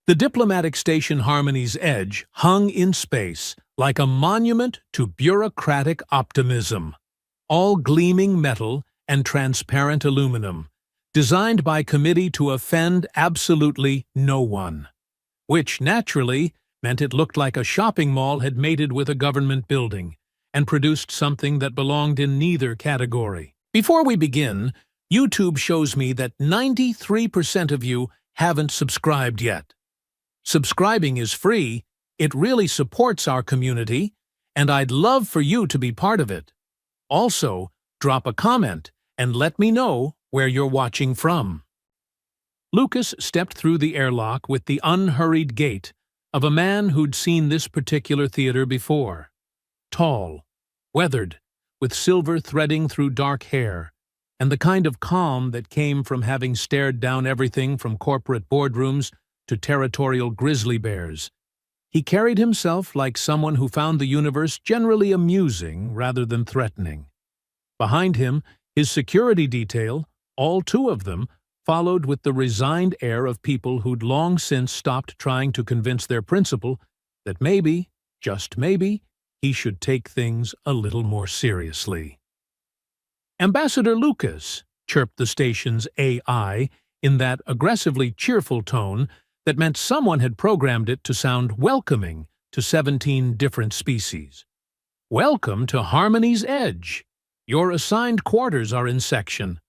The diplomatic station Harmony's Edge hung in space like a monument to bureaucratic optimism, all gleaming metal and transparent aluminum, designed by committee to offend absolutely no one, which, naturally, meant it looked like a shopping mall had mated with a government building and produced something that belonged in neither category. Before we begin, YouTube shows me that 93% of you haven't subscribed yet. Subscribing is free, it really supports our community, and I'd love for you to be part of it. Also, drop a comment and let me know where you're watching from. Lucas stepped through the airlock with the unhurried gait of a man who'd seen this particular theater before. Tall, weathered, with silver threading through dark hair, and the kind of calm that came from having stared down everything from corporate boardrooms to territorial grizzly bears. He carried himself like someone who found the universe generally amusing rather than threatening. Behind him, his security detail, all two of them, followed with the resigned air of people who'd long since stopped trying to convince their principal that maybe, just maybe, he should take things a little more seriously. "Ambassador Lucas," chirped the station's AI in that aggressively cheerful tone that meant someone had programmed it to sound welcoming to 17 different species. "Welcome to Harmony's Edge. Your assigned quarters are in section."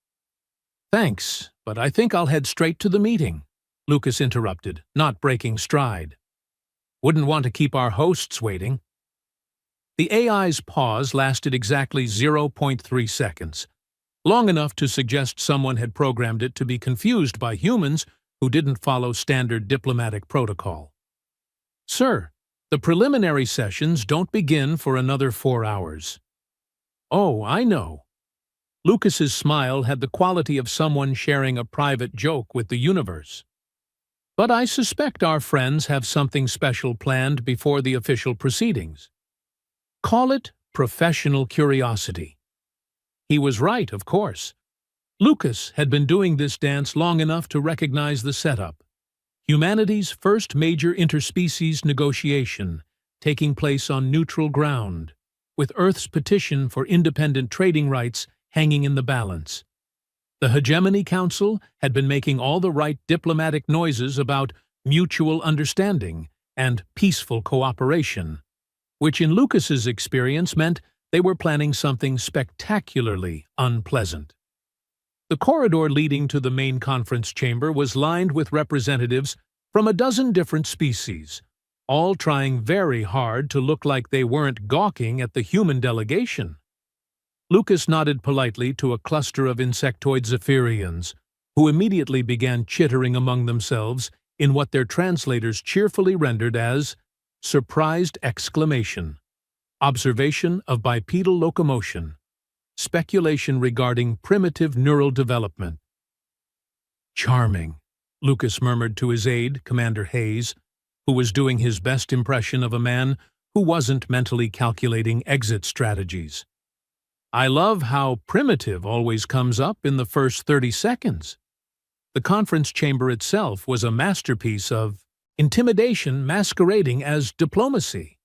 "Thanks, but I think I'll head straight to the meeting," Lucas interrupted, not breaking stride. "Wouldn't want to keep our hosts waiting." The AI's pause lasted exactly 0.3 seconds, long enough to suggest someone had programmed it to be confused by humans who didn't follow standard diplomatic protocol. "Sir, the preliminary sessions don't begin for another 4 hours." "Oh, I know." Lucas's smile had the quality of someone sharing a private joke with the universe. "But I suspect our friends have something special planned before the official proceedings. Call it professional curiosity." He was right, of course. Lucas had been doing this dance long enough to recognize the setup. Humanity's first major interspecies negotiation, taking place on neutral ground, with Earth's petition for independent trading rights hanging in the balance. The Hegemony Council had been making all the right diplomatic noises about mutual understanding and peaceful cooperation, which in Lucas's experience meant they were planning something spectacularly unpleasant. The corridor leading to the main conference chamber was lined with representatives from a dozen different species, all trying very hard to look like they weren't gawking at the human delegation. Lucas nodded politely to a cluster of insectoid Zephyrians, who immediately began chittering among themselves in what their translators cheerfully rendered as surprised exclamation, observation of bipedal locomotion, speculation regarding primitive neural development. "Charming," Lucas murmured to his aide, Commander Hayes, who was doing his best impression of a man who wasn't mentally calculating exit strategies. "I love how primitive always comes up in the first 30 seconds. The conference chamber itself was a masterpiece of intimidation masquerading as diplomacy,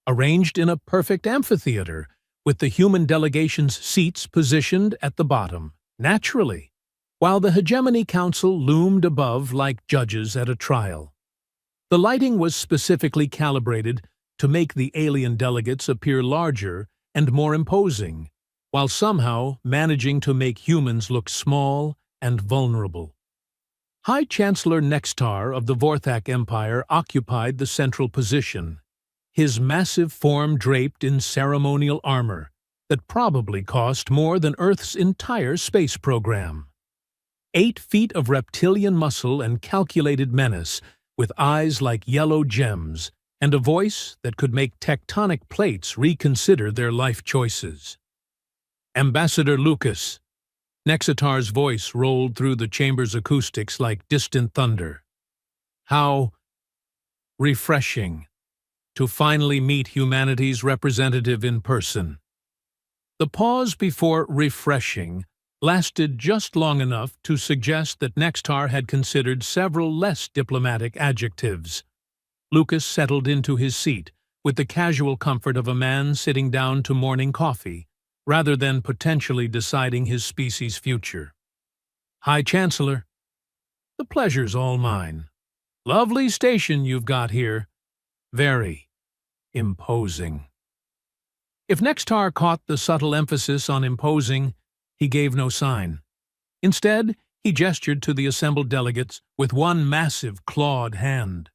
arranged in a perfect amphitheater, with the human delegation's seats positioned at the bottom, naturally, while the Hegemony Council loomed above like judges at a trial. The lighting was specifically calibrated to make the alien delegates appear larger and more imposing, while somehow managing to make humans look small and vulnerable. High Chancellor Nextar of the Vorthak Empire occupied the central position, his massive form draped in ceremonial armor that probably cost more than Earth's entire space program. 8 feet of reptilian muscle and calculated menace, with eyes like yellow gems, and a voice that could make tectonic plates reconsider their life choices. "Ambassador Lucas." Nexitar's voice rolled through the chamber's acoustics like distant thunder. "How refreshing to finally meet humanity's representative in person." The pause before refreshing lasted just long enough to suggest that Nextar had considered several less diplomatic adjectives. Lucas settled into his seat with the casual comfort of a man sitting down to morning coffee, rather than potentially deciding his species' future. "High Chancellor." "The pleasure's all mine. Lovely station you've got here. Very imposing." If Nextar caught the subtle emphasis on imposing, he gave no sign. Instead, he gestured to the assembled delegates with one massive clawed hand.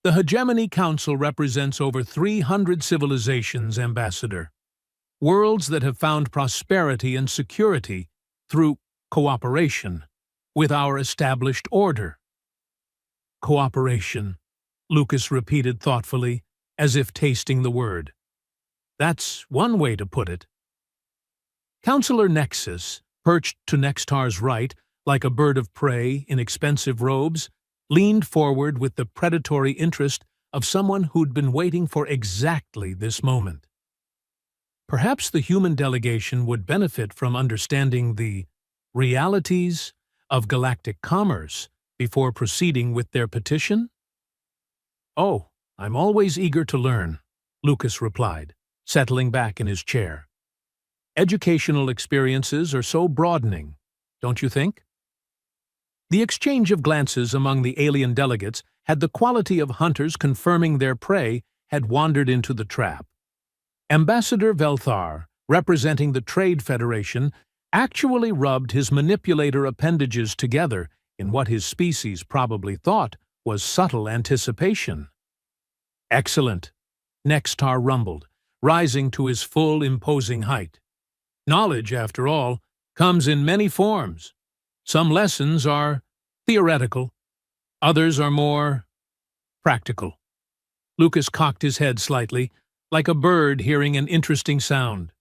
"The Hegemony Council represents over 300 civilizations, Ambassador. Worlds that have found prosperity and security through cooperation with our established order." "Cooperation," Lucas repeated thoughtfully, as if tasting the word. "That's one way to put it." Councillor Nexus, perched to Nextar's right like a bird of prey in expensive robes, leaned forward with the predatory interest of someone who'd been waiting for exactly this moment. Perhaps the human delegation would benefit from understanding the realities of galactic commerce before proceeding with their petition? "Oh, I'm always eager to learn," Lucas replied, settling back in his chair. "Educational experiences are so broadening, don't you think?" The exchange of glances among the alien delegates had the quality of hunters confirming their prey had wandered into the trap. Ambassador Velthar, representing the Trade Federation, actually rubbed his manipulator appendages together in what his species probably thought was subtle anticipation. "Excellent," Nextar rumbled, rising to his full imposing height. "Knowledge, after all, comes in many forms. Some lessons are theoretical, others are more practical." Lucas cocked his head slightly, like a bird hearing an interesting sound.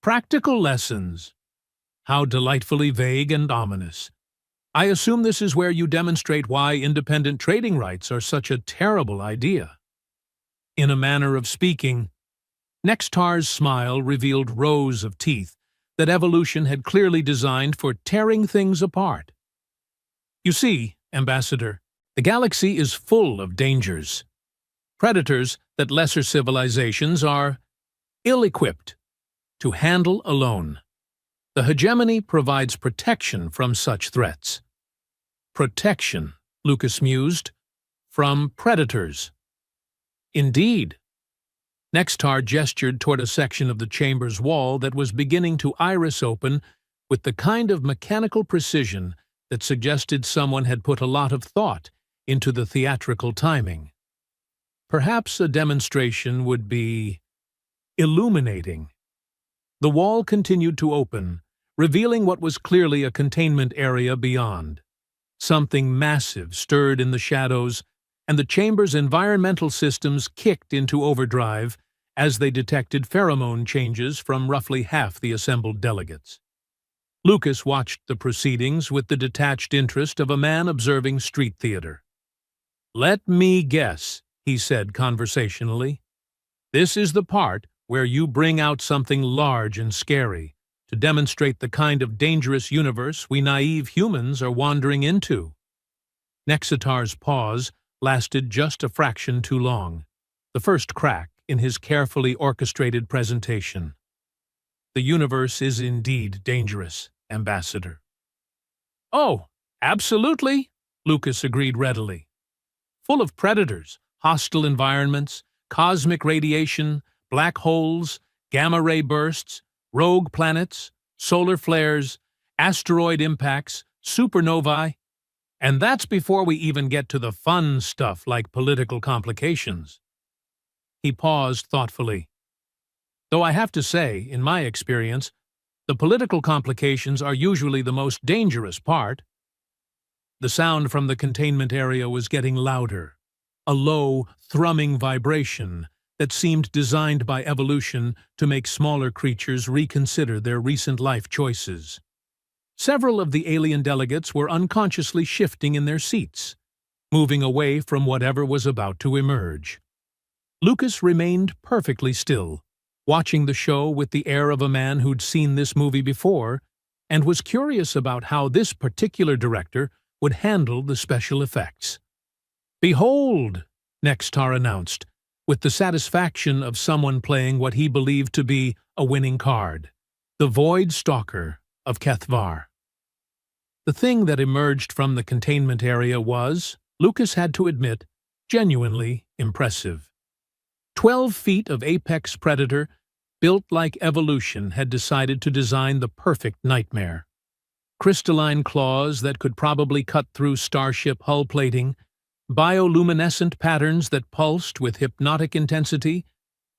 "Practical lessons? How delightfully vague and ominous. I assume this is where you demonstrate why independent trading rights are such a terrible idea." In a manner of speaking, Nextar's smile revealed rows of teeth that evolution had clearly designed for tearing things apart. "You see, Ambassador, the galaxy is full of dangers. Predators that lesser civilizations are ill-equipped to handle alone. The hegemony provides protection from such threats." "Protection," Lucas mused, "from predators." "Indeed." Nextar gestured toward a section of the chamber's wall that was beginning to iris open with the kind of mechanical precision that suggested someone had put a lot of thought into the theatrical timing. Perhaps a demonstration would be illuminating. The wall continued to open, revealing what was clearly a containment area beyond. Something massive stirred in the shadows, and the chamber's environmental systems kicked into overdrive as they detected pheromone changes from roughly half the assembled delegates. Lucas watched the proceedings with the detached interest of a man observing street theater. "Let me guess," he said conversationally. "This is the part where you bring out something large and scary to demonstrate the kind of dangerous universe we naive humans are wandering into." Nexitar's pause lasted just a fraction too long, the first crack in his carefully orchestrated presentation. "The universe is indeed dangerous, Ambassador." "Oh, absolutely," Lucas agreed readily. "Full of predators, hostile environments, cosmic radiation, black holes, gamma-ray bursts, rogue planets, solar flares, asteroid impacts, supernovae, and that's before we even get to the fun stuff like political complications." He paused thoughtfully. "Though I have to say, in my experience, the political complications are usually the most dangerous part." The sound from the containment area was getting louder, a low, thrumming vibration that seemed designed by evolution to make smaller creatures reconsider their recent life choices. Several of the alien delegates were unconsciously shifting in their seats, moving away from whatever was about to emerge. Lucas remained perfectly still, watching the show with the air of a man who'd seen this movie before, and was curious about how this particular director would handle the special effects. "Behold," Nextar announced, with the satisfaction of someone playing what he believed to be a winning card, the Void Stalker of Kethvar. The thing that emerged from the containment area was, Lucas had to admit, genuinely impressive. 12 feet of apex predator, built like evolution had decided to design the perfect nightmare. Crystalline claws that could probably cut through starship hull plating, bioluminescent patterns that pulsed with hypnotic intensity,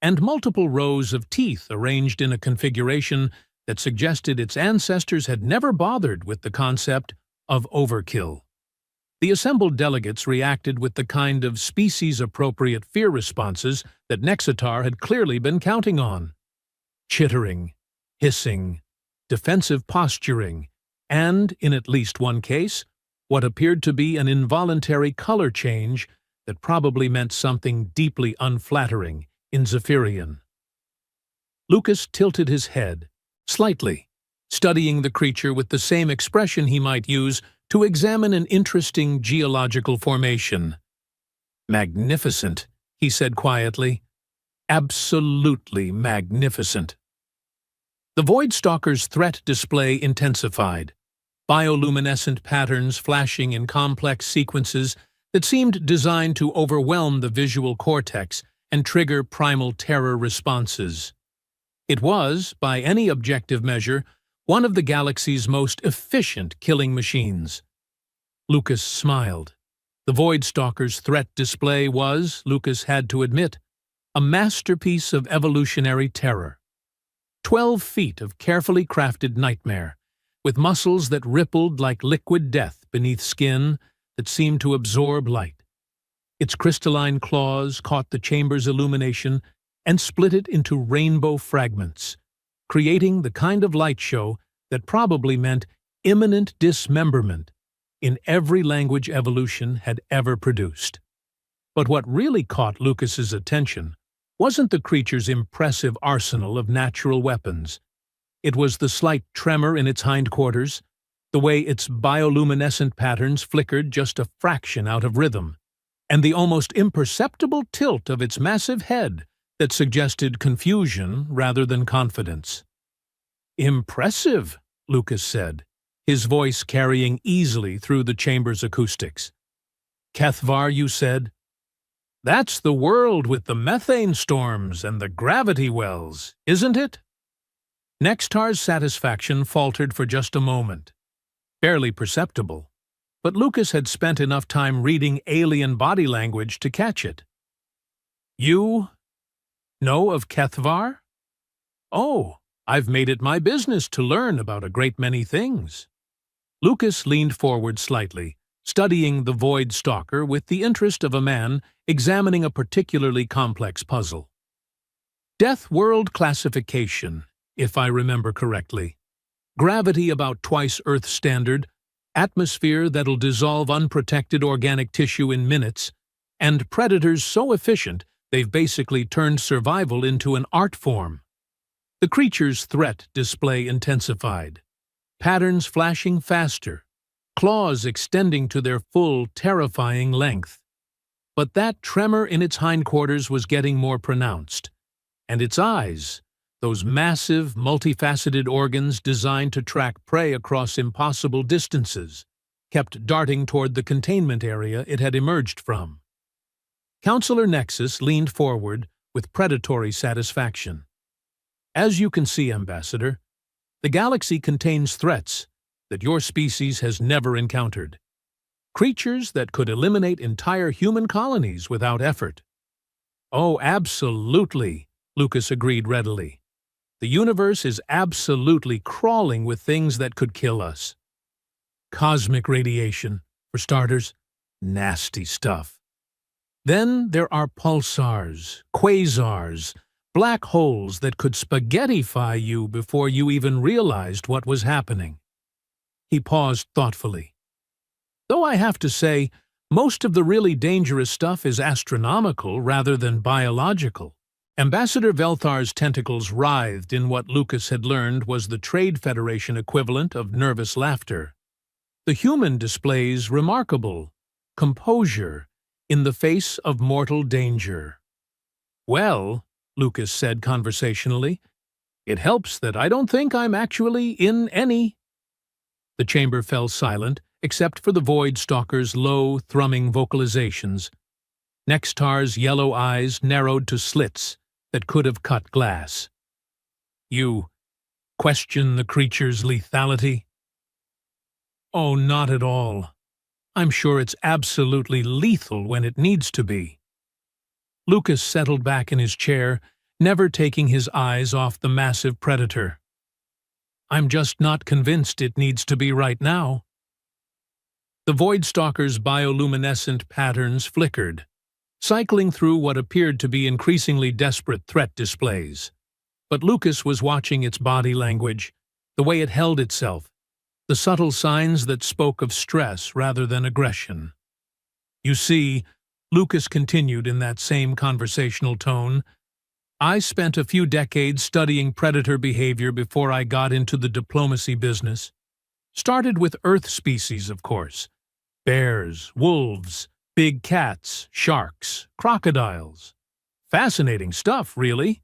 and multiple rows of teeth arranged in a configuration that suggested its ancestors had never bothered with the concept of overkill. The assembled delegates reacted with the kind of species-appropriate fear responses that Nexitar had clearly been counting on. Chittering, hissing, defensive posturing, and, in at least one case, what appeared to be an involuntary color change that probably meant something deeply unflattering in Zephyrian. Lucas tilted his head, slightly, studying the creature with the same expression he might use to examine an interesting geological formation. "Magnificent," he said quietly. "Absolutely magnificent." The Void Stalker's threat display intensified, bioluminescent patterns flashing in complex sequences that seemed designed to overwhelm the visual cortex and trigger primal terror responses. It was, by any objective measure, one of the galaxy's most efficient killing machines. Lucas smiled. The Void Stalker's threat display was, Lucas had to admit, a masterpiece of evolutionary terror. 12 feet of carefully crafted nightmare, with muscles that rippled like liquid death beneath skin that seemed to absorb light. Its crystalline claws caught the chamber's illumination and split it into rainbow fragments, creating the kind of light show that probably meant imminent dismemberment in every language evolution had ever produced. But what really caught Lucas's attention wasn't the creature's impressive arsenal of natural weapons. It was the slight tremor in its hindquarters, the way its bioluminescent patterns flickered just a fraction out of rhythm, and the almost imperceptible tilt of its massive head that suggested confusion rather than confidence. "Impressive," Lucas said, his voice carrying easily through the chamber's acoustics. "Kethvar, you said? That's the world with the methane storms and the gravity wells, isn't it?" Nextar's satisfaction faltered for just a moment. Barely perceptible, but Lucas had spent enough time reading alien body language to catch it. "You know of Kethvar?" "Oh, I've made it my business to learn about a great many things." Lucas leaned forward slightly, studying the Void Stalker with the interest of a man examining a particularly complex puzzle. "Death World classification, if I remember correctly. Gravity about twice Earth standard, atmosphere that'll dissolve unprotected organic tissue in minutes, and predators so efficient they've basically turned survival into an art form." The creature's threat display intensified, patterns flashing faster, claws extending to their full, terrifying length. But that tremor in its hindquarters was getting more pronounced, and its eyes, those massive, multifaceted organs designed to track prey across impossible distances, kept darting toward the containment area it had emerged from. Counselor Nexus leaned forward with predatory satisfaction. "As you can see, Ambassador, the galaxy contains threats that your species has never encountered. Creatures that could eliminate entire human colonies without effort." "Oh, absolutely," Lucas agreed readily. "The universe is absolutely crawling with things that could kill us. Cosmic radiation, for starters. Nasty stuff. Then there are pulsars, quasars, black holes that could spaghettify you before you even realized what was happening." He paused thoughtfully. "Though I have to say, most of the really dangerous stuff is astronomical rather than biological. Ambassador Velthar's tentacles writhed in what Lucas had learned was the Trade Federation equivalent of nervous laughter. The human displays remarkable composure in the face of mortal danger. "Well," Lucas said conversationally, "it helps that I don't think I'm actually in any." The chamber fell silent, except for the Void Stalker's low, thrumming vocalizations. Nextar's yellow eyes narrowed to slits that could have cut glass. "You question the creature's lethality?" "Oh, not at all. I'm sure it's absolutely lethal when it needs to be." Lucas settled back in his chair, never taking his eyes off the massive predator. "I'm just not convinced it needs to be right now." The Void Stalker's bioluminescent patterns flickered, cycling through what appeared to be increasingly desperate threat displays. But Lucas was watching its body language, the way it held itself, the subtle signs that spoke of stress rather than aggression. "You see," Lucas continued in that same conversational tone, "I spent a few decades studying predator behavior before I got into the diplomacy business. Started with Earth species, of course. Bears, wolves, big cats, sharks, crocodiles. Fascinating stuff, really.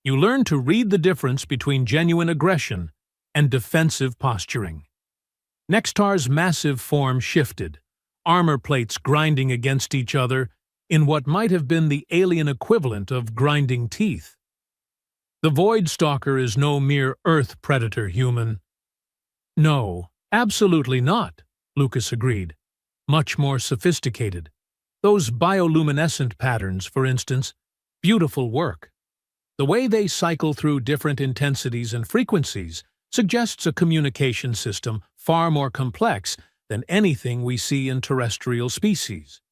You learn to read the difference between genuine aggression and defensive posturing." Nextar's massive form shifted, armor plates grinding against each other in what might have been the alien equivalent of grinding teeth. "The Void Stalker is no mere Earth predator, human." "No, absolutely not," Lucas agreed. "Much more sophisticated. Those bioluminescent patterns, for instance, beautiful work. The way they cycle through different intensities and frequencies suggests a communication system far more complex than anything we see in terrestrial species.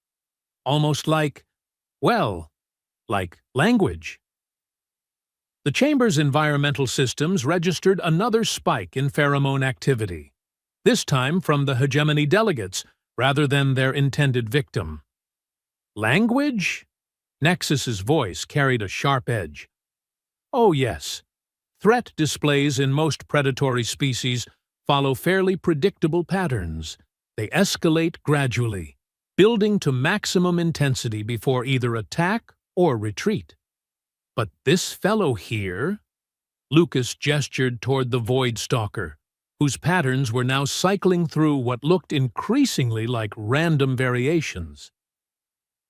Almost like, well, like language." The chamber's environmental systems registered another spike in pheromone activity, this time from the hegemony delegates rather than their intended victim. "Language?" Nexus's voice carried a sharp edge. "Oh yes. Threat displays in most predatory species follow fairly predictable patterns. They escalate gradually, building to maximum intensity before either attack or retreat. But this fellow here," Lucas gestured toward the Void Stalker, whose patterns were now cycling through what looked increasingly like random variations.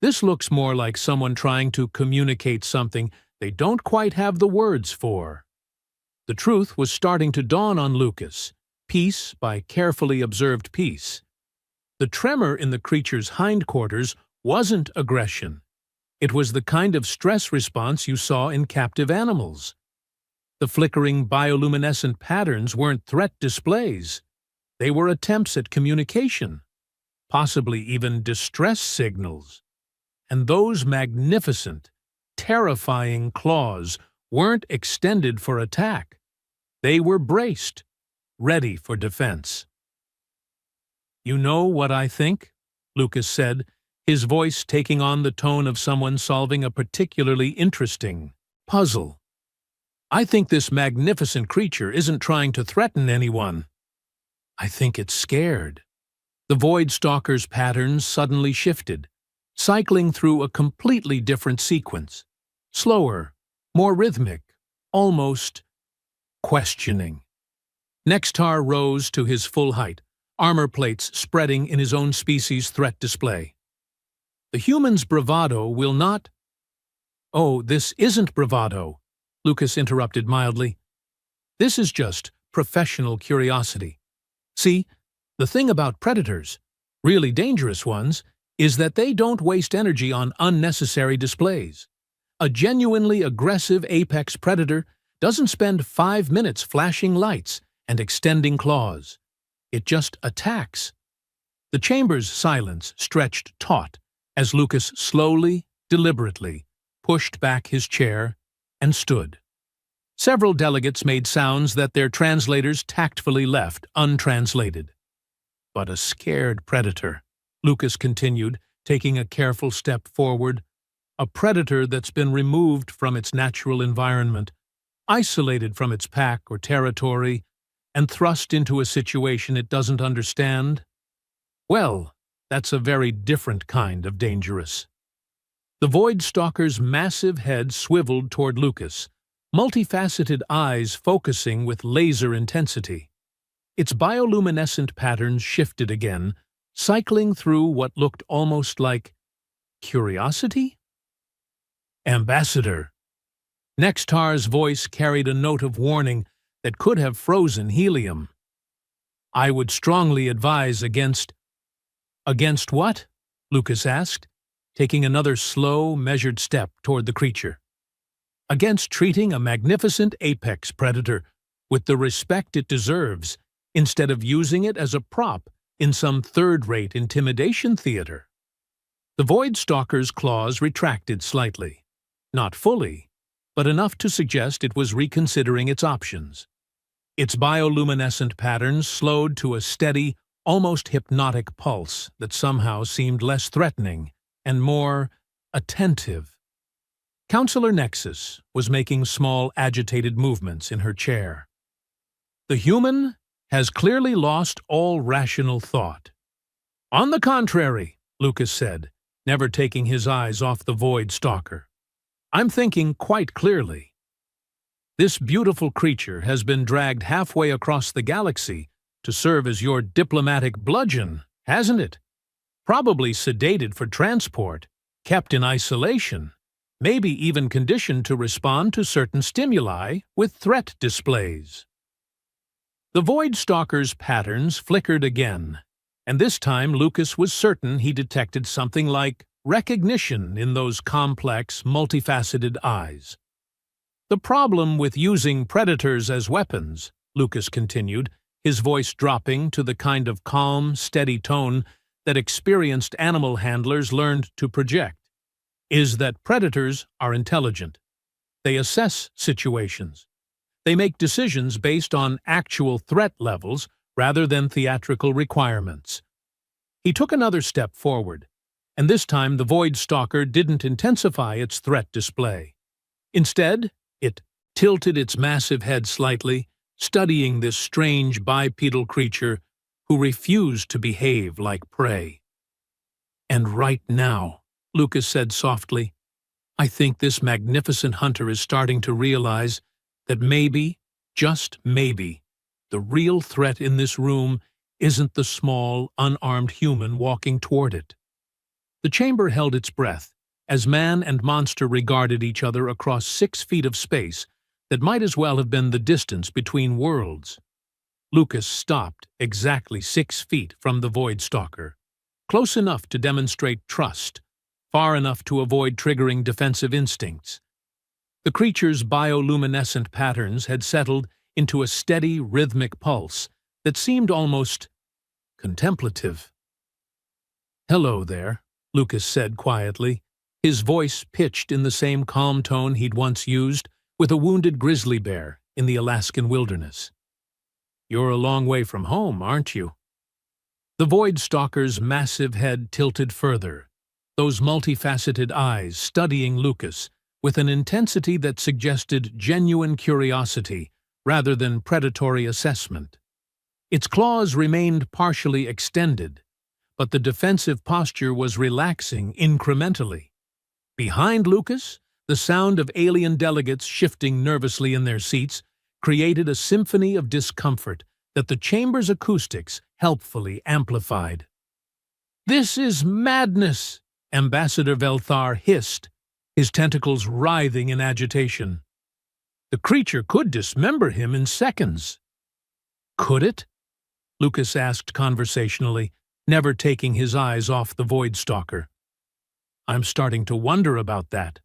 "This looks more like someone trying to communicate something they don't quite have the words for." The truth was starting to dawn on Lucas, piece by carefully observed piece. The tremor in the creature's hindquarters wasn't aggression. It was the kind of stress response you saw in captive animals. The flickering bioluminescent patterns weren't threat displays. They were attempts at communication, possibly even distress signals. And those magnificent, terrifying claws weren't extended for attack. They were braced, ready for defense. "You know what I think?" Lucas said, his voice taking on the tone of someone solving a particularly interesting puzzle. "I think this magnificent creature isn't trying to threaten anyone. I think it's scared." The Void Stalker's patterns suddenly shifted, cycling through a completely different sequence. Slower, more rhythmic, almost questioning. Nextar rose to his full height, armor plates spreading in his own species' threat display. "The human's bravado will not—" "Oh, this isn't bravado," Lucas interrupted mildly. "This is just professional curiosity. See, the thing about predators, really dangerous ones, is that they don't waste energy on unnecessary displays. A genuinely aggressive apex predator doesn't spend 5 minutes flashing lights and extending claws. It just attacks." The chamber's silence stretched taut as Lucas slowly, deliberately, pushed back his chair and stood. Several delegates made sounds that their translators tactfully left untranslated. "But a scared predator," Lucas continued, taking a careful step forward. a predator that's been removed from its natural environment, isolated from its pack or territory, and thrust into a situation it doesn't understand? Well, that's a very different kind of dangerous. The Void Stalker's massive head swiveled toward Lucas, multifaceted eyes focusing with laser intensity. Its bioluminescent patterns shifted again, cycling through what looked almost like curiosity? Ambassador. Nextar's voice carried a note of warning that could have frozen helium. I would strongly advise against... Against what? Lucas asked, taking another slow, measured step toward the creature. Against treating a magnificent apex predator with the respect it deserves, instead of using it as a prop in some third-rate intimidation theater. The Void Stalker's claws retracted slightly. Not fully, but enough to suggest it was reconsidering its options. Its bioluminescent patterns slowed to a steady, almost hypnotic pulse that somehow seemed less threatening and more attentive. Counselor Nexus was making small, agitated movements in her chair. The human has clearly lost all rational thought. On the contrary, Lucas said, never taking his eyes off the Void Stalker. I'm thinking quite clearly. This beautiful creature has been dragged halfway across the galaxy to serve as your diplomatic bludgeon, hasn't it? Probably sedated for transport, kept in isolation, maybe even conditioned to respond to certain stimuli with threat displays. The Void Stalker's patterns flickered again, and this time Lucas was certain he detected something like recognition in those complex, multifaceted eyes. The problem with using predators as weapons, Lucas continued, his voice dropping to the kind of calm, steady tone that experienced animal handlers learned to project, is that predators are intelligent. They assess situations. They make decisions based on actual threat levels rather than theatrical requirements. He took another step forward, and this time the Void Stalker didn't intensify its threat display. Instead, it tilted its massive head slightly, studying this strange bipedal creature who refused to behave like prey. And right now, Lucas said softly, I think this magnificent hunter is starting to realize that maybe, just maybe, the real threat in this room isn't the small, unarmed human walking toward it. The chamber held its breath as man and monster regarded each other across 6 feet of space that might as well have been the distance between worlds. Lucas stopped exactly 6 feet from the Void Stalker, close enough to demonstrate trust, far enough to avoid triggering defensive instincts. The creature's bioluminescent patterns had settled into a steady, rhythmic pulse that seemed almost contemplative. Hello there, Lucas said quietly, his voice pitched in the same calm tone he'd once used with a wounded grizzly bear in the Alaskan wilderness. You're a long way from home, aren't you? The Void Stalker's massive head tilted further, those multifaceted eyes studying Lucas with an intensity that suggested genuine curiosity rather than predatory assessment. Its claws remained partially extended, but the defensive posture was relaxing incrementally. Behind Lucas, the sound of alien delegates shifting nervously in their seats created a symphony of discomfort that the chamber's acoustics helpfully amplified. This is madness, Ambassador Velthar hissed, his tentacles writhing in agitation. The creature could dismember him in seconds. Could it? Lucas asked conversationally, never taking his eyes off the Void Stalker. I'm starting to wonder about that.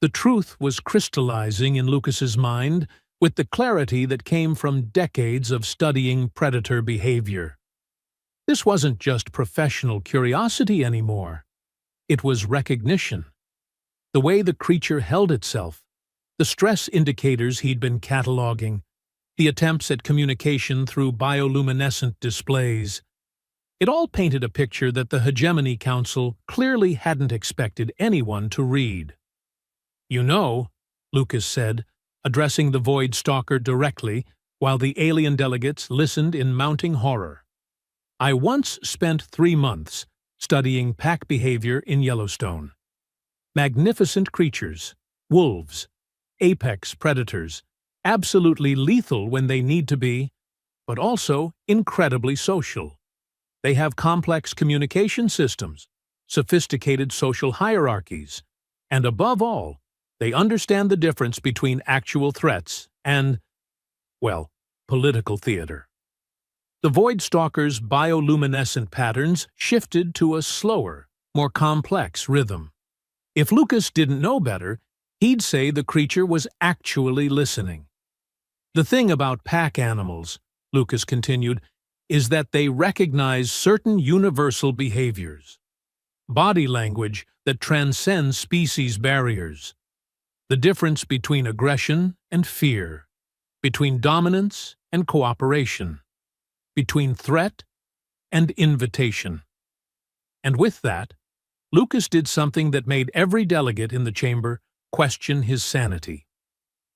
The truth was crystallizing in Lucas's mind with the clarity that came from decades of studying predator behavior. This wasn't just professional curiosity anymore. It was recognition. The way the creature held itself, the stress indicators he'd been cataloging, the attempts at communication through bioluminescent displays. It all painted a picture that the Hegemony Council clearly hadn't expected anyone to read. "You know," Lucas said, addressing the Void Stalker directly while the alien delegates listened in mounting horror. "I once spent 3 months studying pack behavior in Yellowstone. Magnificent creatures, wolves, apex predators, absolutely lethal when they need to be, but also incredibly social. They have complex communication systems, sophisticated social hierarchies, and above all, they understand the difference between actual threats and, well, political theater." The Void Stalker's bioluminescent patterns shifted to a slower, more complex rhythm. If Lucas didn't know better, he'd say the creature was actually listening. "The thing about pack animals," Lucas continued, "is that they recognize certain universal behaviors. Body language that transcends species barriers. The difference between aggression and fear, between dominance and cooperation, between threat and invitation." And with that, Lucas did something that made every delegate in the chamber question his sanity.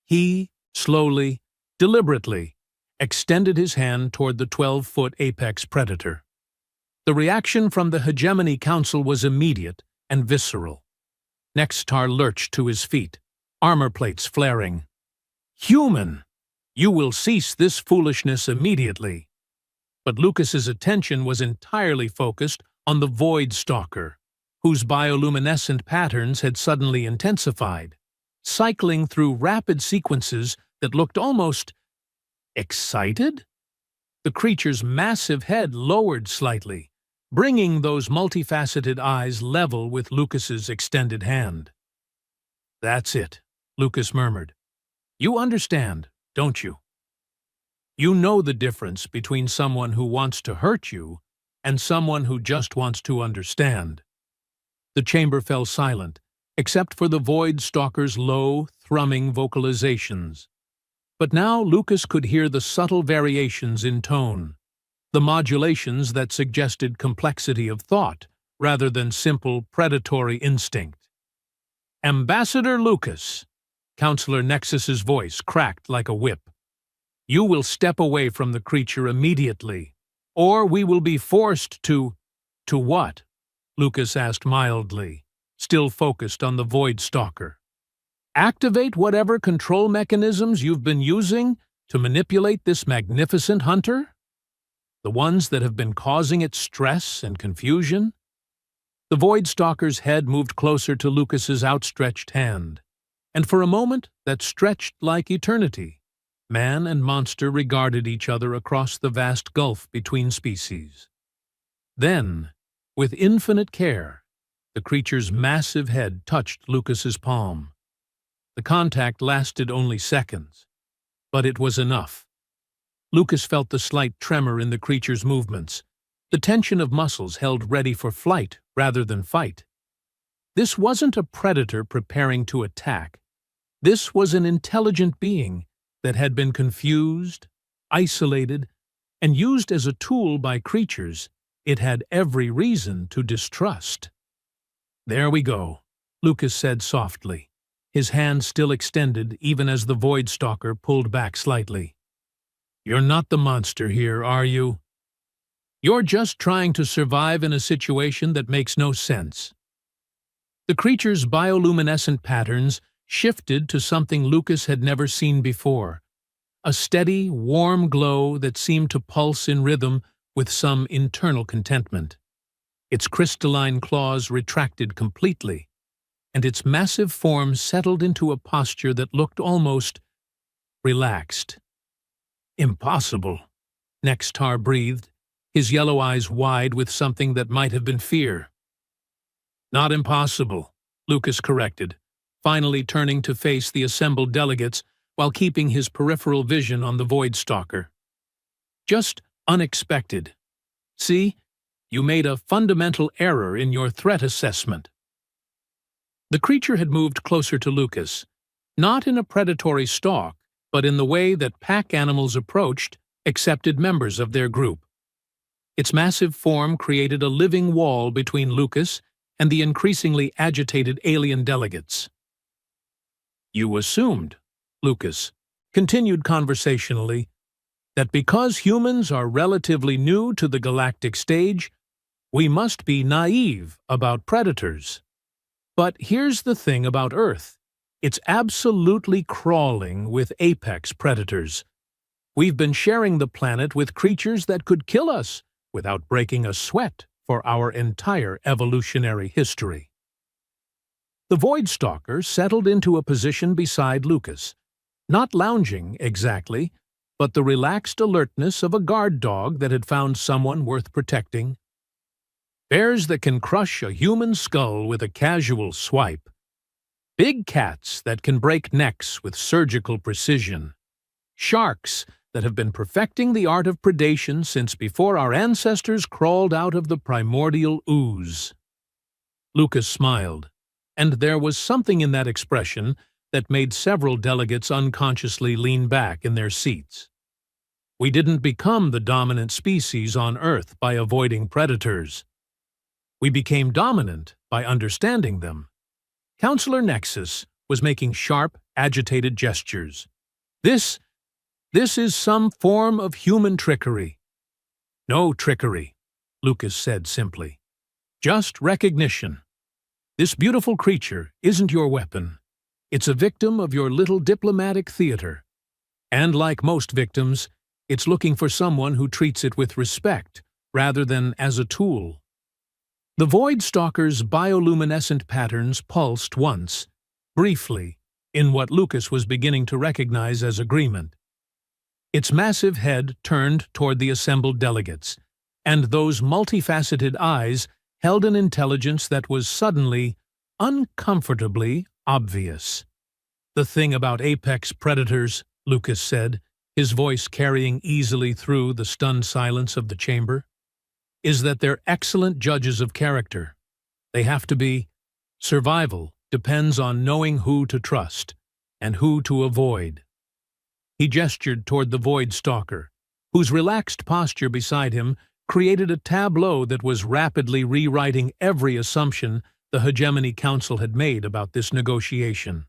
He, slowly, deliberately, extended his hand toward the 12-foot apex predator. The reaction from the Hegemony Council was immediate and visceral. Nextar lurched to his feet, armor plates flaring. "Human! You will cease this foolishness immediately." But Lucas's attention was entirely focused on the Void Stalker, whose bioluminescent patterns had suddenly intensified, cycling through rapid sequences that looked almost excited? The creature's massive head lowered slightly, bringing those multifaceted eyes level with Lucas's extended hand. "That's it," Lucas murmured. "You understand, don't you? You know the difference between someone who wants to hurt you and someone who just wants to understand." The chamber fell silent, except for the Void Stalker's low, thrumming vocalizations. But now Lucas could hear the subtle variations in tone, the modulations that suggested complexity of thought rather than simple predatory instinct. "Ambassador Lucas," Counselor Nexus's voice cracked like a whip, "you will step away from the creature immediately, or we will be forced to—" "To what?" Lucas asked mildly, still focused on the Void Stalker. "Activate whatever control mechanisms you've been using to manipulate this magnificent hunter? The ones that have been causing it stress and confusion?" The Void Stalker's head moved closer to Lucas's outstretched hand, and for a moment that stretched like eternity, man and monster regarded each other across the vast gulf between species. Then, with infinite care, the creature's massive head touched Lucas's palm. The contact lasted only seconds, but it was enough. Lucas felt the slight tremor in the creature's movements, the tension of muscles held ready for flight rather than fight. This wasn't a predator preparing to attack. This was an intelligent being that had been confused, isolated, and used as a tool by creatures it had every reason to distrust. "There we go," Lucas said softly, his hand still extended even as the Void Stalker pulled back slightly. "You're not the monster here, are you? You're just trying to survive in a situation that makes no sense." The creature's bioluminescent patterns shifted to something Lucas had never seen before, a steady, warm glow that seemed to pulse in rhythm with some internal contentment. Its crystalline claws retracted completely, and its massive form settled into a posture that looked almost relaxed. "Impossible," Nextar breathed, his yellow eyes wide with something that might have been fear. "Not impossible," Lucas corrected, finally turning to face the assembled delegates while keeping his peripheral vision on the Void Stalker. "Just unexpected. See, you made a fundamental error in your threat assessment." The creature had moved closer to Lucas, not in a predatory stalk, but in the way that pack animals approached accepted members of their group. Its massive form created a living wall between Lucas and the increasingly agitated alien delegates. "You assumed," Lucas continued conversationally, "that because humans are relatively new to the galactic stage, we must be naive about predators. But here's the thing about Earth. It's absolutely crawling with apex predators. We've been sharing the planet with creatures that could kill us without breaking a sweat for our entire evolutionary history." The Void Stalker settled into a position beside Lucas, not lounging exactly, but the relaxed alertness of a guard dog that had found someone worth protecting. Bears that can crush a human skull with a casual swipe. Big cats that can break necks with surgical precision. Sharks that have been perfecting the art of predation since before our ancestors crawled out of the primordial ooze. Lucas smiled, and there was something in that expression that made several delegates unconsciously lean back in their seats. We didn't become the dominant species on Earth by avoiding predators. We became dominant by understanding them. Counselor Nexus was making sharp, agitated gestures. This is some form of human trickery." "No trickery," Lucas said simply. "Just recognition. This beautiful creature isn't your weapon. It's a victim of your little diplomatic theater. And like most victims, it's looking for someone who treats it with respect rather than as a tool." The Void Stalker's bioluminescent patterns pulsed once, briefly, in what Lucas was beginning to recognize as agreement. Its massive head turned toward the assembled delegates, and those multifaceted eyes held an intelligence that was suddenly, uncomfortably obvious. "The thing about apex predators," Lucas said, his voice carrying easily through the stunned silence of the chamber, "is that they're excellent judges of character. They have to be. Survival depends on knowing who to trust and who to avoid." He gestured toward the Void Stalker, whose relaxed posture beside him created a tableau that was rapidly rewriting every assumption the Hegemony Council had made about this negotiation.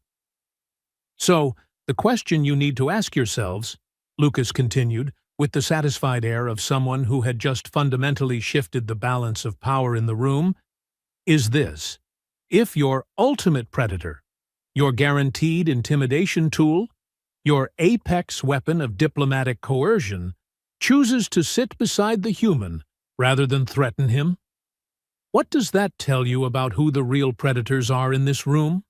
"So, the question you need to ask yourselves," Lucas continued, with the satisfied air of someone who had just fundamentally shifted the balance of power in the room, "is this. If your ultimate predator, your guaranteed intimidation tool, your apex weapon of diplomatic coercion, chooses to sit beside the human rather than threaten him, what does that tell you about who the real predators are in this room?"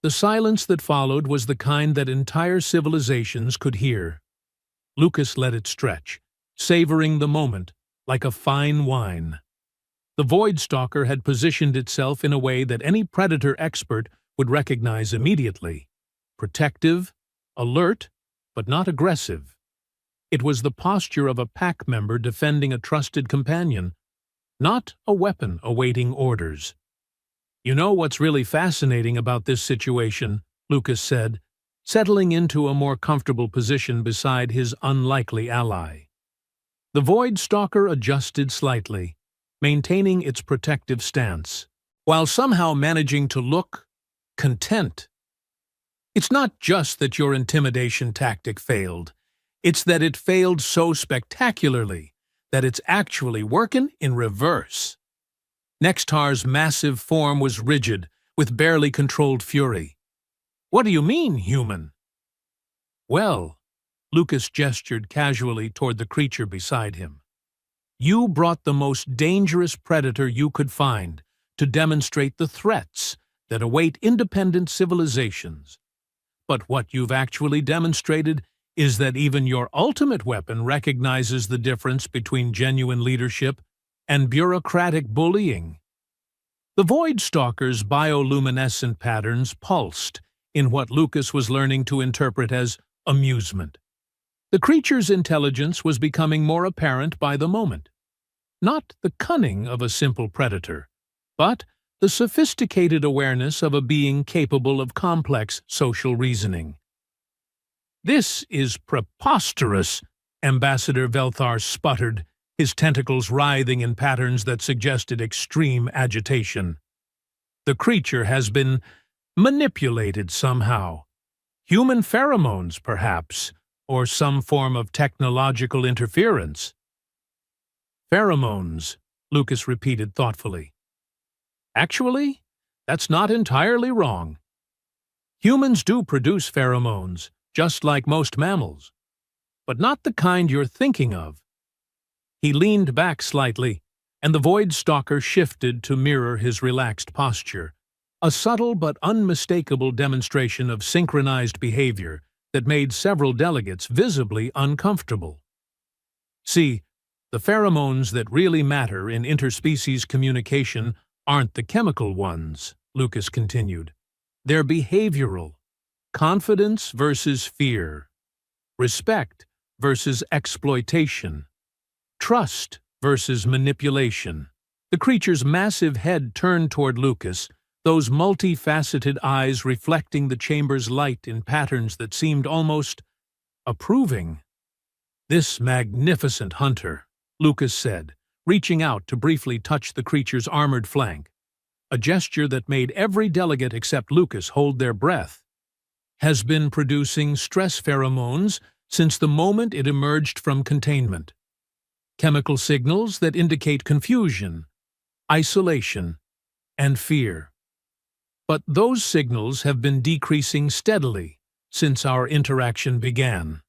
The silence that followed was the kind that entire civilizations could hear. Lucas let it stretch, savoring the moment like a fine wine. The Void Stalker had positioned itself in a way that any predator expert would recognize immediately. Protective, alert, but not aggressive. It was the posture of a pack member defending a trusted companion, not a weapon awaiting orders. "You know what's really fascinating about this situation," Lucas said, settling into a more comfortable position beside his unlikely ally. The Void Stalker adjusted slightly, maintaining its protective stance, while somehow managing to look content. "It's not just that your intimidation tactic failed. It's that it failed so spectacularly that it's actually working in reverse." Nextar's massive form was rigid, with barely controlled fury. "What do you mean, human?" "Well," Lucas gestured casually toward the creature beside him, "you brought the most dangerous predator you could find to demonstrate the threats that await independent civilizations. But what you've actually demonstrated is that even your ultimate weapon recognizes the difference between genuine leadership and bureaucratic bullying." The Void Stalker's bioluminescent patterns pulsed in what Lucas was learning to interpret as amusement. The creature's intelligence was becoming more apparent by the moment. Not the cunning of a simple predator, but the sophisticated awareness of a being capable of complex social reasoning. "This is preposterous," Ambassador Velthar sputtered, his tentacles writhing in patterns that suggested extreme agitation. The creature has been manipulated somehow. Human pheromones, perhaps, or some form of technological interference. Pheromones, Lucas repeated thoughtfully. Actually, that's not entirely wrong. Humans do produce pheromones, just like most mammals, but not the kind you're thinking of. He leaned back slightly, and the Void Stalker shifted to mirror his relaxed posture, a subtle but unmistakable demonstration of synchronized behavior that made several delegates visibly uncomfortable. See, the pheromones that really matter in interspecies communication aren't the chemical ones, Lucas continued. They're behavioral. Confidence versus fear. Respect versus exploitation. Trust versus manipulation. The creature's massive head turned toward Lucas, those multifaceted eyes reflecting the chamber's light in patterns that seemed almost approving. "This magnificent hunter," Lucas said, reaching out to briefly touch the creature's armored flank, a gesture that made every delegate except Lucas hold their breath, "has been producing stress pheromones since the moment it emerged from containment. Chemical signals that indicate confusion, isolation, and fear. But those signals have been decreasing steadily since our interaction began."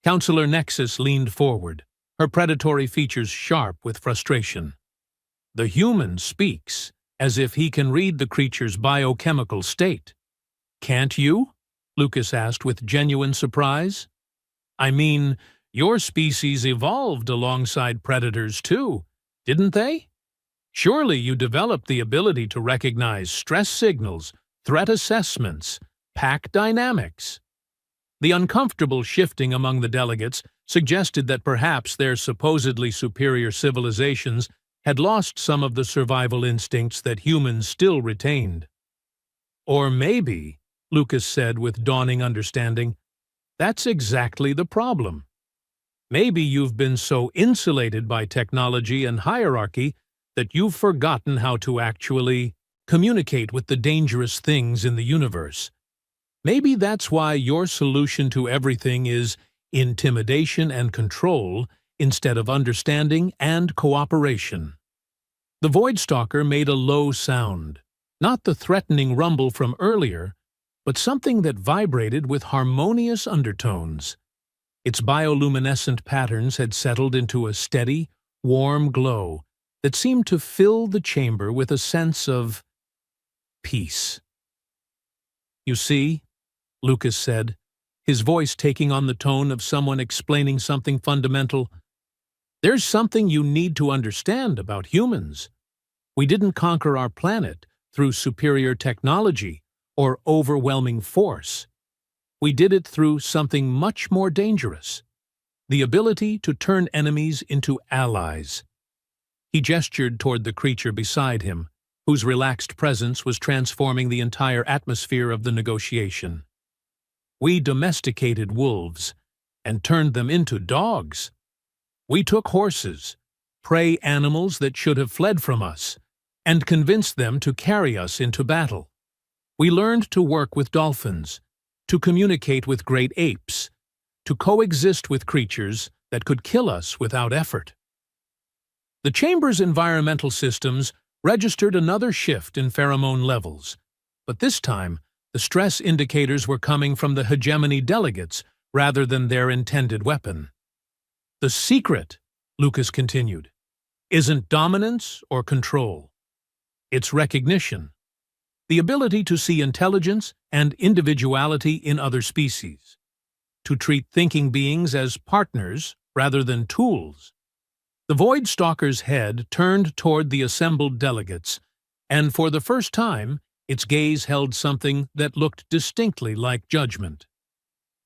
Counselor Nexus leaned forward, her predatory features sharp with frustration. "The human speaks as if he can read the creature's biochemical state. Can't you?" Lucas asked with genuine surprise. "I mean, your species evolved alongside predators too, didn't they? Surely you developed the ability to recognize stress signals, threat assessments, pack dynamics." The uncomfortable shifting among the delegates suggested that perhaps their supposedly superior civilizations had lost some of the survival instincts that humans still retained. "Or maybe," Lucas said with dawning understanding, "that's exactly the problem. Maybe you've been so insulated by technology and hierarchy that you've forgotten how to actually communicate with the dangerous things in the universe. Maybe that's why your solution to everything is intimidation and control instead of understanding and cooperation." The Void Stalker made a low sound, not the threatening rumble from earlier, but something that vibrated with harmonious undertones. Its bioluminescent patterns had settled into a steady, warm glow that seemed to fill the chamber with a sense of peace. "You see," Lucas said, his voice taking on the tone of someone explaining something fundamental, "there's something you need to understand about humans. We didn't conquer our planet through superior technology or overwhelming force. We did it through something much more dangerous: the ability to turn enemies into allies." He gestured toward the creature beside him, whose relaxed presence was transforming the entire atmosphere of the negotiation. "We domesticated wolves and turned them into dogs. We took horses, prey animals that should have fled from us, and convinced them to carry us into battle. We learned to work with dolphins, to communicate with great apes, to coexist with creatures that could kill us without effort." The chamber's environmental systems registered another shift in pheromone levels, but this time the stress indicators were coming from the hegemony delegates rather than their intended weapon. "The secret," Lucas continued, "isn't dominance or control. It's recognition. The ability to see intelligence and individuality in other species. To treat thinking beings as partners rather than tools." The Void Stalker's head turned toward the assembled delegates, and for the first time, its gaze held something that looked distinctly like judgment.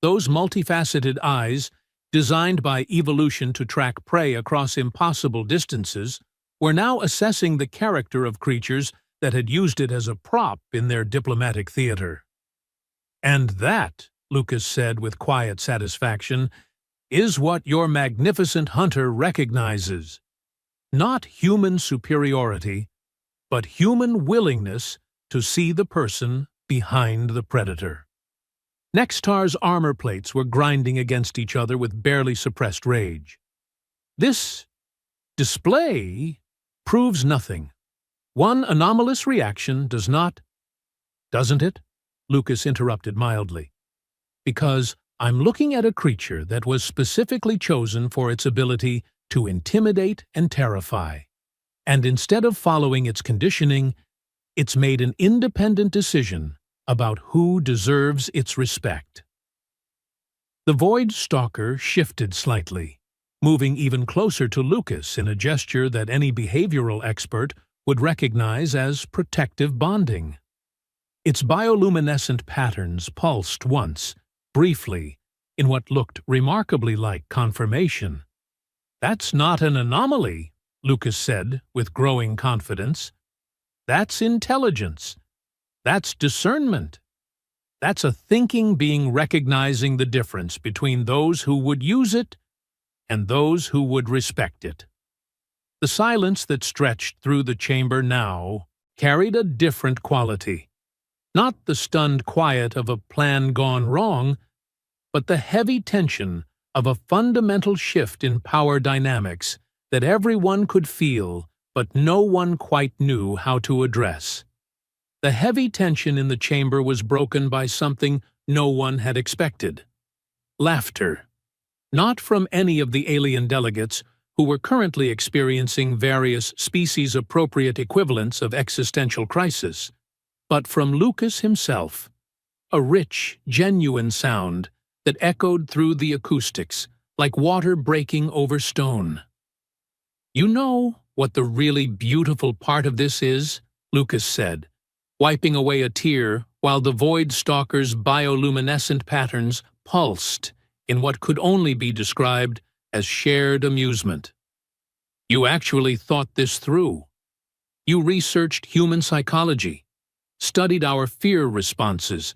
Those multifaceted eyes, designed by evolution to track prey across impossible distances, were now assessing the character of creatures that had used it as a prop in their diplomatic theater. "And that," Lucas said with quiet satisfaction, is what your magnificent hunter recognizes. Not human superiority, but human willingness to see the person behind the predator. Nextar's armor plates were grinding against each other with barely suppressed rage. This display proves nothing. One anomalous reaction doesn't it? Lucas interrupted mildly. Because I'm looking at a creature that was specifically chosen for its ability to intimidate and terrify. And instead of following its conditioning, it's made an independent decision about who deserves its respect. The Void Stalker shifted slightly, moving even closer to Lucas in a gesture that any behavioral expert would recognize as protective bonding. Its bioluminescent patterns pulsed once, briefly, in what looked remarkably like confirmation. "That's not an anomaly," Lucas said with growing confidence. "That's intelligence. That's discernment. That's a thinking being recognizing the difference between those who would use it and those who would respect it." The silence that stretched through the chamber now carried a different quality. Not the stunned quiet of a plan gone wrong, but the heavy tension of a fundamental shift in power dynamics that everyone could feel but no one quite knew how to address. The heavy tension in the chamber was broken by something no one had expected. Laughter. Not from any of the alien delegates who were currently experiencing various species-appropriate equivalents of existential crisis, but from Lucas himself, a rich, genuine sound that echoed through the acoustics like water breaking over stone. "You know what the really beautiful part of this is?" Lucas said, wiping away a tear while the Void Stalker's bioluminescent patterns pulsed in what could only be described as shared amusement. "You actually thought this through. You researched human psychology, studied our fear responses,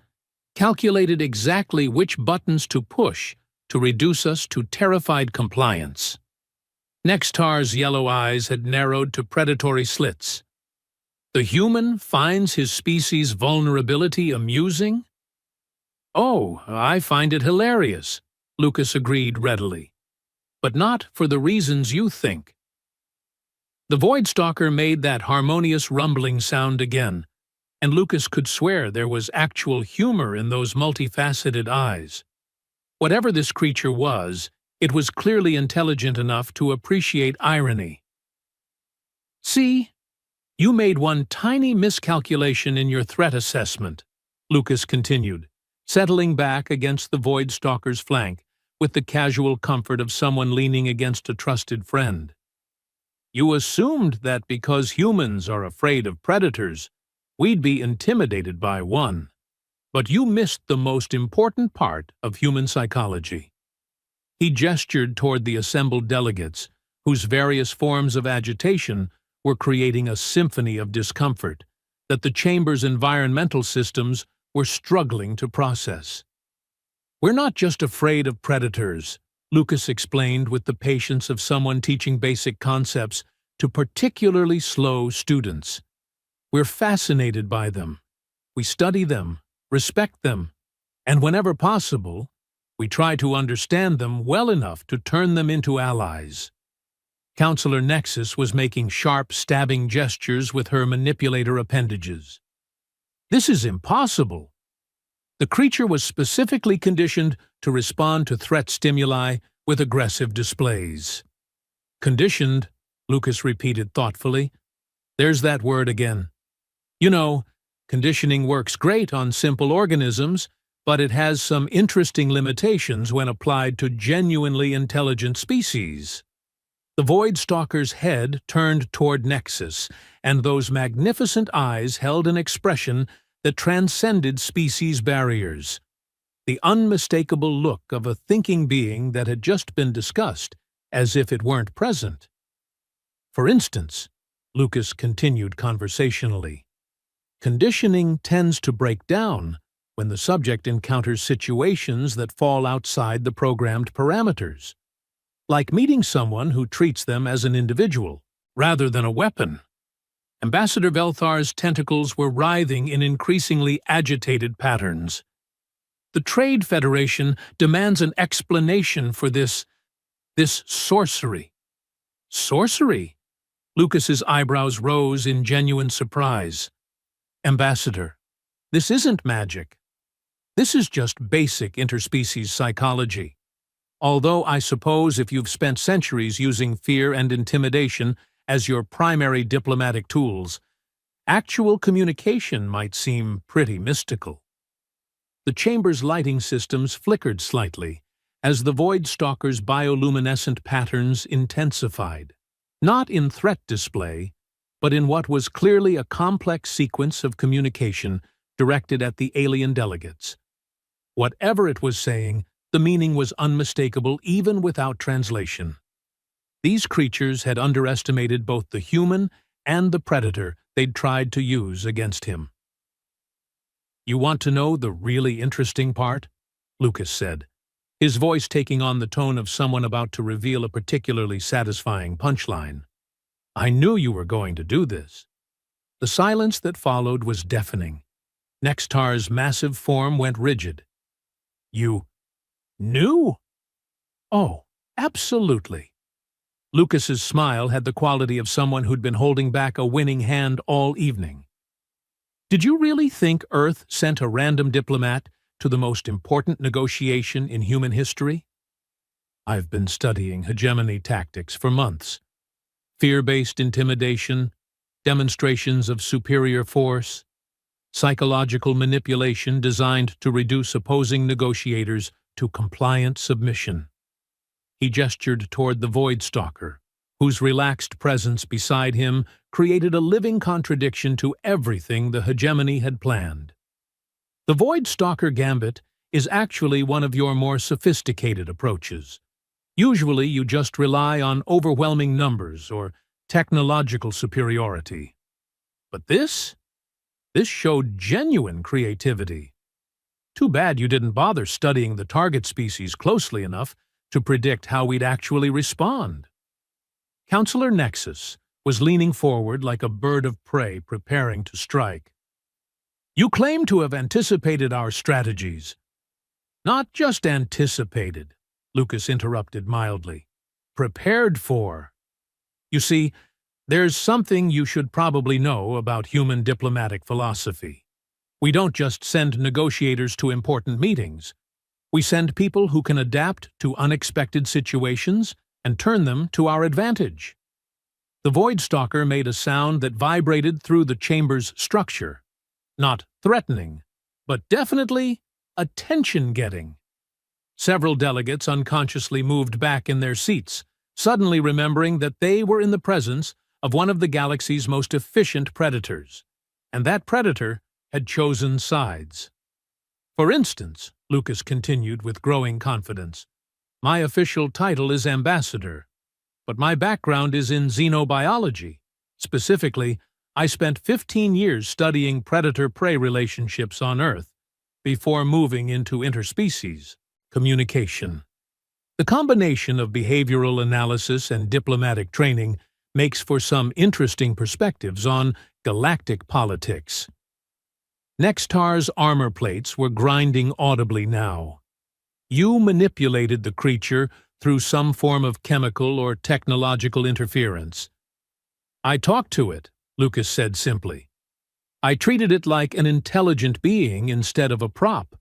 calculated exactly which buttons to push to reduce us to terrified compliance." Nextar's yellow eyes had narrowed to predatory slits. "The human finds his species' vulnerability amusing?" "Oh, I find it hilarious," Lucas agreed readily. "But not for the reasons you think." The Void Stalker made that harmonious rumbling sound again, and Lucas could swear there was actual humor in those multifaceted eyes. Whatever this creature was, it was clearly intelligent enough to appreciate irony. "See, you made one tiny miscalculation in your threat assessment," Lucas continued, settling back against the Void Stalker's flank with the casual comfort of someone leaning against a trusted friend. "You assumed that because humans are afraid of predators, we'd be intimidated by one. But you missed the most important part of human psychology." He gestured toward the assembled delegates, whose various forms of agitation were creating a symphony of discomfort that the chamber's environmental systems were struggling to process. "We're not just afraid of predators," Lucas explained with the patience of someone teaching basic concepts to particularly slow students. "We're fascinated by them. We study them, respect them, and whenever possible, we try to understand them well enough to turn them into allies." Counselor Nexus was making sharp, stabbing gestures with her manipulator appendages. "This is impossible. The creature was specifically conditioned to respond to threat stimuli with aggressive displays." "Conditioned," Lucas repeated thoughtfully. "There's that word again. You know, conditioning works great on simple organisms, but it has some interesting limitations when applied to genuinely intelligent species." The Void Stalker's head turned toward Nexus, and those magnificent eyes held an expression that transcended species barriers. The unmistakable look of a thinking being that had just been discussed, as if it weren't present. "For instance," Lucas continued conversationally, "conditioning tends to break down when the subject encounters situations that fall outside the programmed parameters, like meeting someone who treats them as an individual rather than a weapon. Ambassador Velthar's tentacles were writhing in increasingly agitated patterns. The Trade Federation demands an explanation for this sorcery. Sorcery? Lucas's eyebrows rose in genuine surprise. Ambassador, this isn't magic. This is just basic interspecies psychology. Although I suppose if you've spent centuries using fear and intimidation as your primary diplomatic tools, actual communication might seem pretty mystical. The chamber's lighting systems flickered slightly as the Void Stalker's bioluminescent patterns intensified, not in threat display, but in what was clearly a complex sequence of communication directed at the alien delegates. Whatever it was saying, the meaning was unmistakable even without translation. These creatures had underestimated both the human and the predator they'd tried to use against him. "You want to know the really interesting part?" Lucas said, his voice taking on the tone of someone about to reveal a particularly satisfying punchline. "I knew you were going to do this." The silence that followed was deafening. Nextar's massive form went rigid. "You knew?" "Oh, absolutely." Lucas's smile had the quality of someone who'd been holding back a winning hand all evening. "Did you really think Earth sent a random diplomat to the most important negotiation in human history? I've been studying hegemony tactics for months. Fear-based intimidation, demonstrations of superior force, psychological manipulation designed to reduce opposing negotiators to compliant submission." He gestured toward the Void Stalker, whose relaxed presence beside him created a living contradiction to everything the hegemony had planned. The Void Stalker Gambit is actually one of your more sophisticated approaches. Usually you just rely on overwhelming numbers or technological superiority. But this showed genuine creativity. Too bad you didn't bother studying the target species closely enough to predict how we'd actually respond. Counselor Nexus was leaning forward like a bird of prey preparing to strike. "You claim to have anticipated our strategies." "Not just anticipated," Lucas interrupted mildly. "Prepared for. You see, there's something you should probably know about human diplomatic philosophy. We don't just send negotiators to important meetings. We send people who can adapt to unexpected situations and turn them to our advantage." The Void Stalker made a sound that vibrated through the chamber's structure. Not threatening, but definitely attention-getting. Several delegates unconsciously moved back in their seats, suddenly remembering that they were in the presence of one of the galaxy's most efficient predators, and that predator had chosen sides. "For instance," Lucas continued with growing confidence, "my official title is Ambassador, but my background is in xenobiology. Specifically, I spent 15 years studying predator-prey relationships on Earth before moving into interspecies communication. The combination of behavioral analysis and diplomatic training makes for some interesting perspectives on galactic politics." Nextar's armor plates were grinding audibly now. "You manipulated the creature through some form of chemical or technological interference." "I talked to it," Lucas said simply. "I treated it like an intelligent being instead of a prop.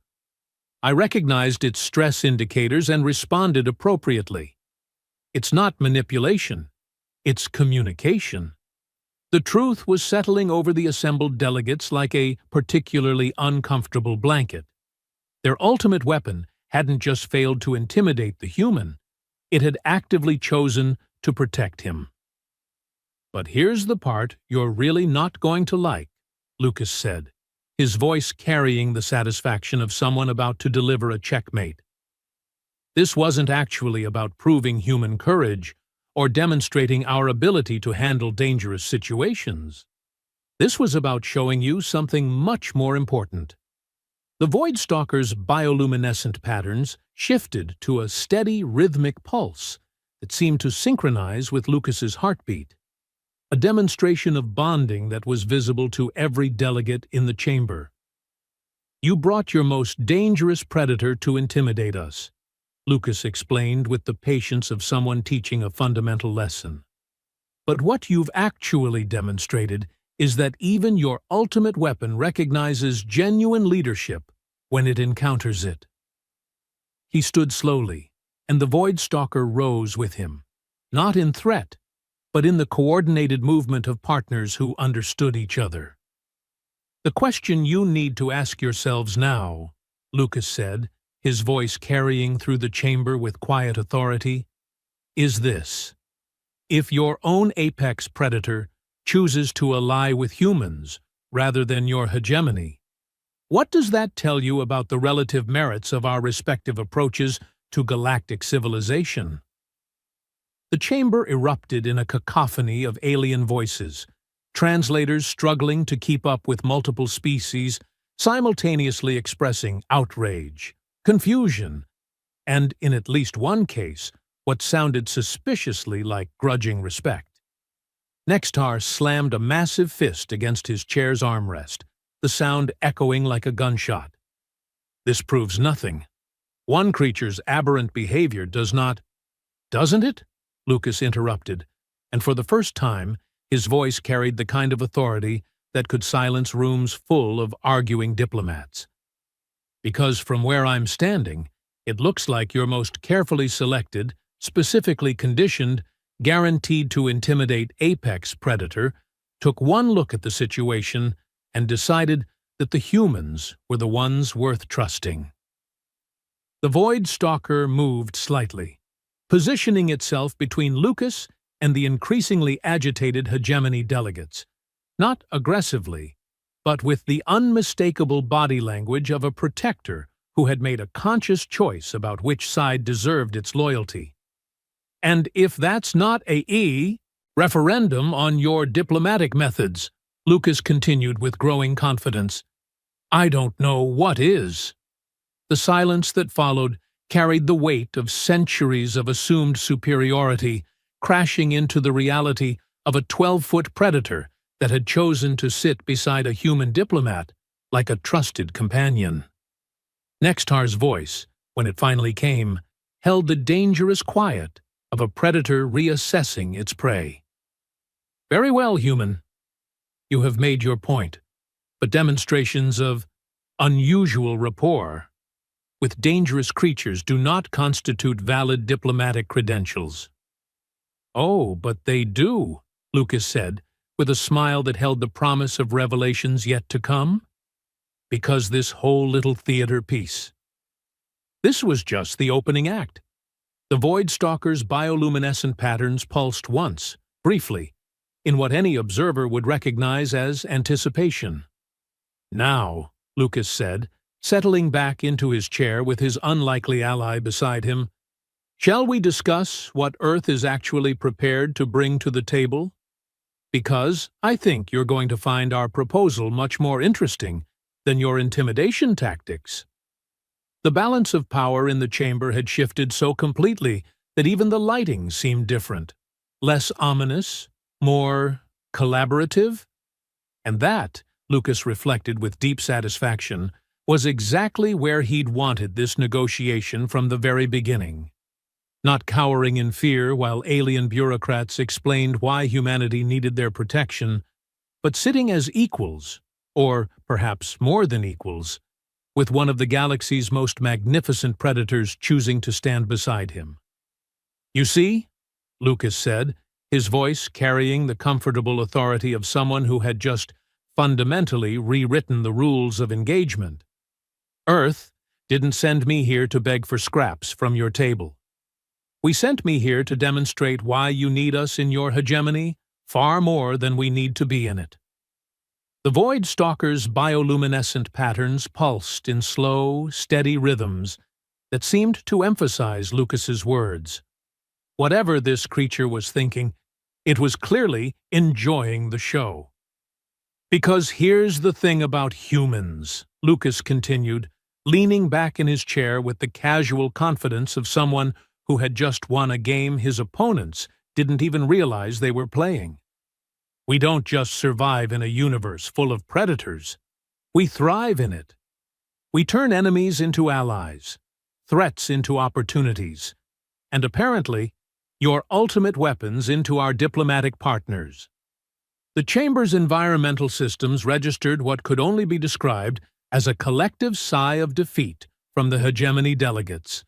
I recognized its stress indicators and responded appropriately. It's not manipulation. It's communication." The truth was settling over the assembled delegates like a particularly uncomfortable blanket. Their ultimate weapon hadn't just failed to intimidate the human, it had actively chosen to protect him. "But here's the part you're really not going to like," Lucas said, his voice carrying the satisfaction of someone about to deliver a checkmate. "This wasn't actually about proving human courage or demonstrating our ability to handle dangerous situations. This was about showing you something much more important. The Void Stalker's bioluminescent patterns shifted to a steady, rhythmic pulse that seemed to synchronize with Lucas's heartbeat, a demonstration of bonding that was visible to every delegate in the chamber. "You brought your most dangerous predator to intimidate us," Lucas explained with the patience of someone teaching a fundamental lesson. "But what you've actually demonstrated is that even your ultimate weapon recognizes genuine leadership when it encounters it." He stood slowly, and the Void Stalker rose with him, not in threat, but in the coordinated movement of partners who understood each other. "The question you need to ask yourselves now," Lucas said, his voice carrying through the chamber with quiet authority, "is this. If your own apex predator chooses to ally with humans rather than your hegemony, what does that tell you about the relative merits of our respective approaches to galactic civilization?" The chamber erupted in a cacophony of alien voices, translators struggling to keep up with multiple species, simultaneously expressing outrage, confusion, and, in at least one case, what sounded suspiciously like grudging respect. Nextar slammed a massive fist against his chair's armrest, the sound echoing like a gunshot. "This proves nothing. One creature's aberrant behavior does not—" "Doesn't it?" Lucas interrupted, and for the first time, his voice carried the kind of authority that could silence rooms full of arguing diplomats. "Because from where I'm standing, it looks like your most carefully selected, specifically conditioned, guaranteed to intimidate apex predator took one look at the situation and decided that the humans were the ones worth trusting." The Void Stalker moved slightly, positioning itself between Lucas and the increasingly agitated hegemony delegates, not aggressively, but with the unmistakable body language of a protector who had made a conscious choice about which side deserved its loyalty. "And if that's not a referendum on your diplomatic methods," Lucas continued with growing confidence, "I don't know what is." The silence that followed carried the weight of centuries of assumed superiority, crashing into the reality of a 12-foot predator that had chosen to sit beside a human diplomat like a trusted companion. Nextar's voice, when it finally came, held the dangerous quiet of a predator reassessing its prey. "Very well, human. You have made your point, but demonstrations of unusual rapport with dangerous creatures do not constitute valid diplomatic credentials." "Oh, but they do," Lucas said, with a smile that held the promise of revelations yet to come. "Because this whole little theater piece." This was just the opening act. The Void Stalker's bioluminescent patterns pulsed once, briefly, in what any observer would recognize as anticipation. "Now," Lucas said, settling back into his chair with his unlikely ally beside him, "shall we discuss what Earth is actually prepared to bring to the table? Because I think you're going to find our proposal much more interesting than your intimidation tactics." The balance of power in the chamber had shifted so completely that even the lighting seemed different, less ominous, more collaborative. And that, Lucas reflected with deep satisfaction, was exactly where he'd wanted this negotiation from the very beginning. Not cowering in fear while alien bureaucrats explained why humanity needed their protection, but sitting as equals, or perhaps more than equals, with one of the galaxy's most magnificent predators choosing to stand beside him. "You see," Lucas said, his voice carrying the comfortable authority of someone who had just fundamentally rewritten the rules of engagement, "Earth didn't send me here to beg for scraps from your table. We sent me here to demonstrate why you need us in your hegemony far more than we need to be in it." The Void Stalker's bioluminescent patterns pulsed in slow, steady rhythms that seemed to emphasize Lucas's words. Whatever this creature was thinking, it was clearly enjoying the show. Because here's the thing about humans, Lucas continued, leaning back in his chair with the casual confidence of someone who had just won a game his opponents didn't even realize they were playing. We don't just survive in a universe full of predators. We thrive in it. We turn enemies into allies, threats into opportunities, and apparently, your ultimate weapons into our diplomatic partners. The Chamber's environmental systems registered what could only be described as a collective sigh of defeat from the hegemony delegates.